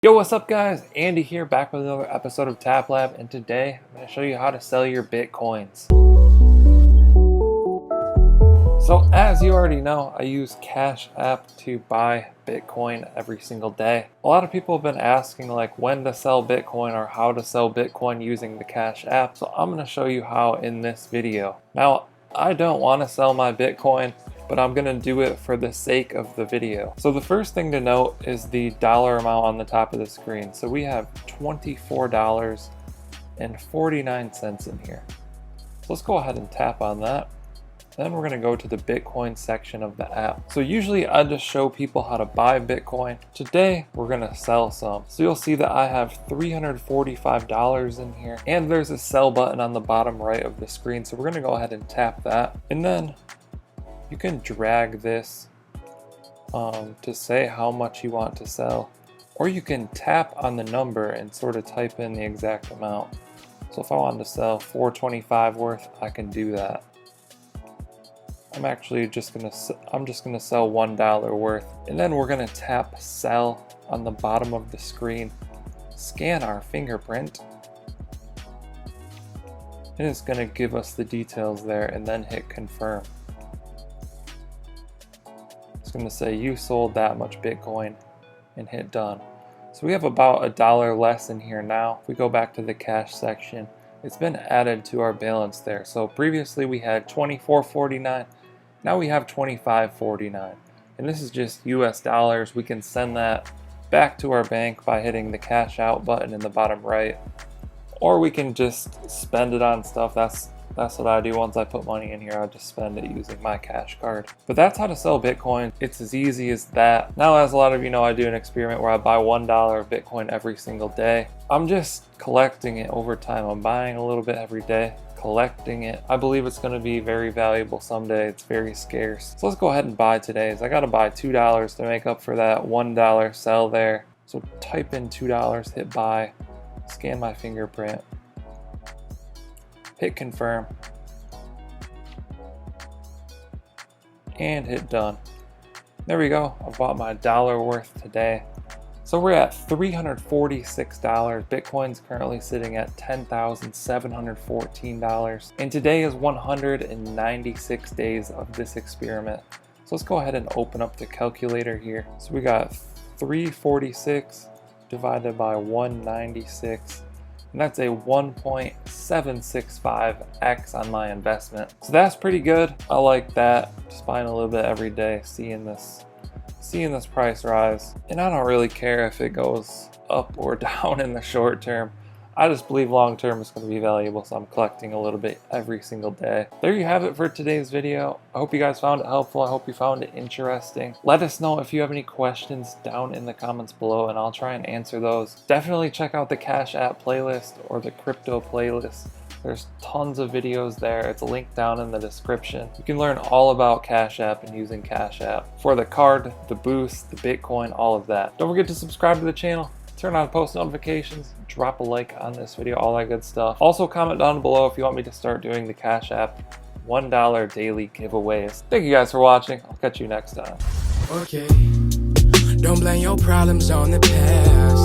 Yo, what's up guys? Andy here, back with another episode of TapLab, and today I'm going to show you how to sell your Bitcoins. So as you already know, I use Cash App to buy Bitcoin every single day. A lot of people have been asking like when to sell Bitcoin or how to sell Bitcoin using the Cash App, so I'm going to show you how in this video. Now, I don't want to sell my Bitcoin, but I'm going to do it for the sake of the video. So the first thing to note is the dollar amount on the top of the screen. So we have $24.49 in here. So let's go ahead and tap on that. Then we're going to go to the Bitcoin section of the app. So usually I just show people how to buy Bitcoin. Today we're going to sell some. So you'll see that I have $345 in here, and there's a sell button on the bottom right of the screen. So we're going to go ahead and tap that, and then you can drag this to say how much you want to sell, or you can tap on the number and sort of type in the exact amount. So if I wanted to sell $425 worth, I can do that. I'm just gonna sell $1 worth, and then we're gonna tap sell on the bottom of the screen, scan our fingerprint, and it's gonna give us the details there, and then hit confirm. It's going to say you sold that much Bitcoin, and hit done. So we have about $1 less in here now. If we go back to the cash section, it's been added to our balance there. So previously we had $24.49, now we have $25.49, and this is just US dollars. We can send that back to our bank by hitting the cash out button in the bottom right, or we can just spend it on stuff. That's what I do. Once I put money in here, I just spend it using my cash card. But that's how to sell Bitcoin. It's as easy as that. Now, as a lot of you know, I do an experiment where I buy $1 of Bitcoin every single day. I'm just collecting it over time. I'm buying a little bit every day, collecting it. I believe it's going to be very valuable someday. It's very scarce. So let's go ahead and buy today. I got to buy $2 to make up for that $1 sell there. So type in $2, hit buy, scan my fingerprint, hit confirm, and hit done. There we go. I bought my $1 worth today. So we're at $346. Bitcoin's currently sitting at $10,714. And today is 196 days of this experiment. So let's go ahead and open up the calculator here. So we got 346 divided by 196. And that's a 1.765x on my investment. So that's pretty good. I like that. Just buying a little bit every day, seeing this price rise. And I don't really care if it goes up or down in the short term. I just believe long term is going to be valuable, so I'm collecting a little bit every single day. There you have it for today's video. I hope you guys found it helpful. I hope you found it interesting. Let us know if you have any questions down in the comments below, and I'll try and answer those. Definitely check out the Cash App playlist or the crypto playlist. There's tons of videos there. It's linked down in the description. You can learn all about Cash App and using Cash App for the card, the boost, the Bitcoin, all of that. Don't forget to subscribe to the channel. Turn on post notifications, drop a like on this video, all that good stuff. Also comment down below if you want me to start doing the Cash App $1 daily giveaways. Thank you guys for watching. I'll catch you next time. Okay, don't blame your problems on the past.